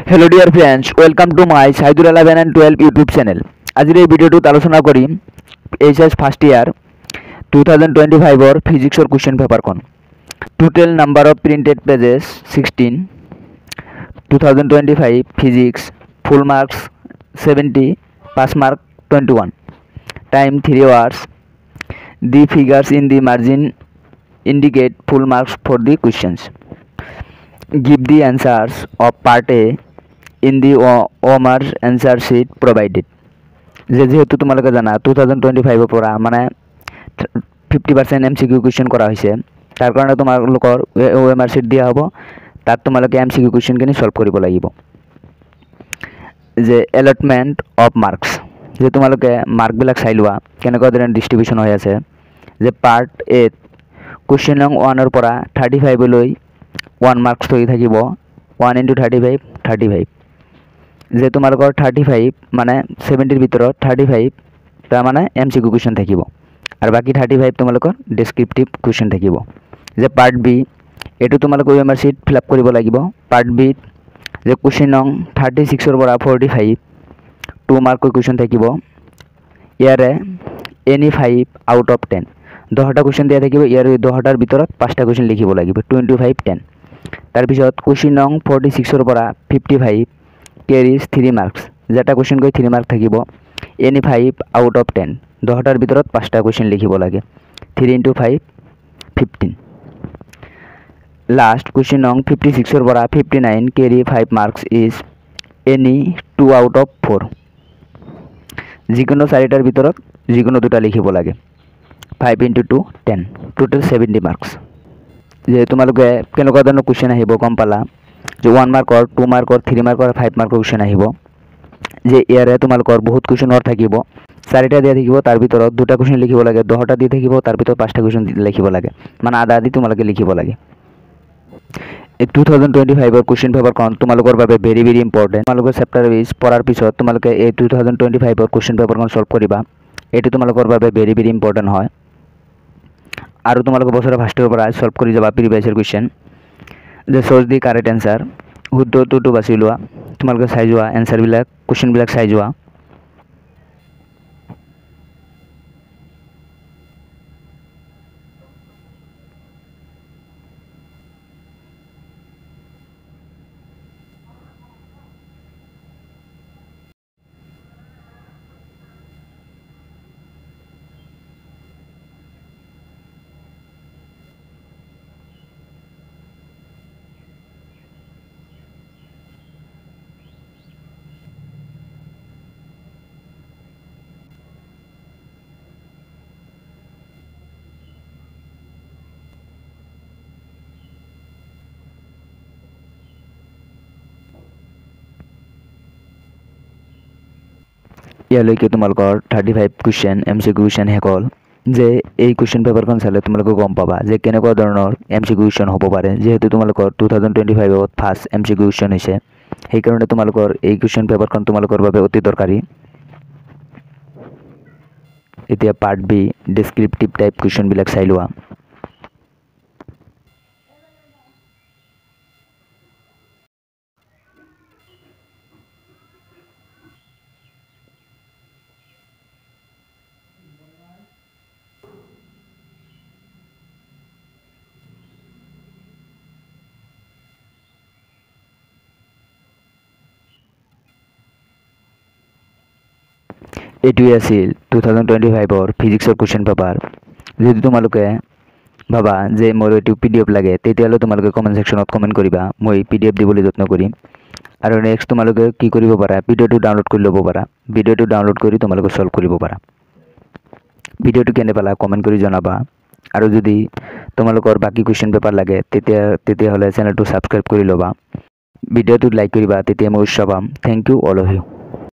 Hello dear friends, welcome to my Saidur 11 and 12 YouTube channel. আজিৰ এই ভিডিওটোত আলোচনা কৰিম HS first year 2025 or physics or question paper kon. Total number of printed pages 16. 2025 physics full marks 70, pass mark 21. Time 3 hours. The figures in the margin indicate full marks for the questions. Give the answers of part A in the OMR answer sheet provided. যেহেতু তোমালোকে জানা 2025 পৰা মানে 50% MCQ question কৰা হৈছে, তাৰ কাৰণে তোমালোকৰ OMR sheet দিয়া হ'ব, তাত তোমালোকে MCQ কুৱেশ্যনখিনি সলভ কৰিব লাগিব। যে এলটমেন্ট অফ মাৰ্কস, যে তোমালোকে মাৰ্কবিলাক চাই লোৱা কেনেকুৱা ধৰণৰ ডিস্ট্ৰিবিউশন হৈ আছে। যে পাৰ্ট এ কুৱেশ্যন নং 1 পৰা 35 লৈ 1 মাৰ্কস হৈ থাকিব, 1 × 35 35। যে তোমালোকৰ 35 মানে 70 ভিতৰত 35 টা মানে MCQ কুৱেশ্যন থাকিব, আৰু বাকি 35 তোমালোকৰ ডেসক্ৰিপটিভ কুৱেশ্যন থাকিব। যে পাৰ্ট বি এটো তোমালোকৰ OMR sheet ফিল আপ কৰিব লাগিব। পাৰ্ট বি যে কুৱেশ্যন নং 36 পৰা 45 2 মাৰ্ক কুৱেশ্যন থাকিব। ইয়াৰে এনি 5 আউট অফ 10 10টা কুৱেশ্যন দিয়া থাকিব, ইয়াৰ 10টাৰ ভিতৰত 5টা কুৱেশ্যন লিখিব লাগিব, 2 × 5 10। তাৰপিছত কুৱেশ্যন নং 46 পৰা 55 carries 3 marks, যেটা কুৱেশ্যন গৈ 3 মাৰ্ক থাকিব। এনি 5 আউট অফ 10 10টাৰ ভিতৰত 5টা কুৱেশ্যন লিখিব লাগে, 3 × 5 15। লাস্ট কুৱেশ্যন নং 56 পৰা 59 carry 5 marks is any 2 out of 4, যিকোনো 4টাৰ ভিতৰত যিকোনো 2টা লিখিব লাগে। 5 × 2 10 টোটাল 70 মার্কস। যে তোমালোকে কেনেকুৱা ধৰণৰ কুৱেশ্যন আহিব গম পালা। যে 1 মাৰ্কৰ 2 মাৰ্কৰ 3 মাৰ্কৰ 5 মাৰ্কৰ কুৱেশ্যন আহিব। যে ইয়াৰে তোমালোকৰ বহুত কুৱেশ্যনৰ থাকিব, 4টা দিয়া থাকিব, তাৰ ভিতৰত 2টা কুৱেশ্যন লিখিব লাগে, 10টা দি থাকিব, তাৰ ভিতৰত 5টা কুৱেশ্যন লিখিব লাগে, মানে আধা আধি তোমালোকে লিখিব লাগে। এই 2025 ৰ কুৱেশ্যন পেপাৰখন তোমালোকৰ বাবে ভেৰি ভেৰি ইম্পৰ্টেণ্ট। তোমালোকৰ চেপ্টাৰ ৱাইজ পঢ়াৰ পিছত তোমালোকে এই 2025 ৰ কুৱেশ্যন পেপাৰখন সলভ কৰিবা, এইটো তোমালোকৰ বাবে ভেৰি ভেৰি ইম্পৰ্টেণ্ট হয়। আৰু তোমালোকে বছৰৰ ফাৰ্ষ্টৰ পৰা সলভ কৰি যাবা প্ৰিভিয়াছ কুৱেশ্যন। যে চ'জ দি কাৰেক্ট এনসাৰ, শুদ্ধটো বাছি লোৱা, তোমালোকে চাই যোৱা এনসাৰবিলাক কুৱেশ্যনবিলাক চাই যোৱা। ইয়ালৈকে তোমালোকৰ 35 কুৱেশ্যন MCQ কুৱেশ্যন শেষ হ'ল। যে এই কুৱেশ্যন পেপাৰখন চালে তোমালোকে গম পাবা যে কেনেকুৱা ধৰণৰ MCQ কুৱেশ্যন হ'ব পাৰে। যেহেতু তোমালোকৰ 2025ত ফাৰ্ষ্ট MCQ কুৱেশ্যন হৈছে, সেইকাৰণে তোমালোকৰ এই কুৱেশ্যন পেপাৰখন তোমালোকৰ বাবে অতি দৰকাৰী। এতিয়া পাৰ্ট বি ডেসক্ৰিপটিভ টাইপ কুৱেশ্যনবিলাক চাই লোৱা। এইটোৱে আছিল 2025 ফিজিক্সৰ কুৱেশ্যন পেপাৰ। যদি তোমালোকে ভাবা যে মোৰ এইটো PDF লাগে, তেতিয়াহ'লে তোমালোকে কমেণ্ট ছেকশ্যনত কমেণ্ট কৰিবা, মই PDF দিবলৈ যত্ন কৰিম। আৰু নেক্সট তোমালোকে কি কৰিব পাৰা, ভিডিঅ'টো ডাউনলোড কৰি ল'ব পাৰা, ভিডিঅ'টো ডাউনলোড কৰি তোমালোকে সলভ কৰিব পাৰা। ভিডিঅ'টো কেনে পালা কমেণ্ট কৰি জনাবা। আৰু যদি তোমালোকৰ বাকী কুৱেশ্যন পেপাৰ লাগে তেতিয়াহ'লে চেনেলটো ছাবস্ক্ৰাইব কৰি ল'বা, ভিডিঅ'টোত লাইক কৰিবা, তেতিয়া মই উৎসাহ পাম। Thank you all of U.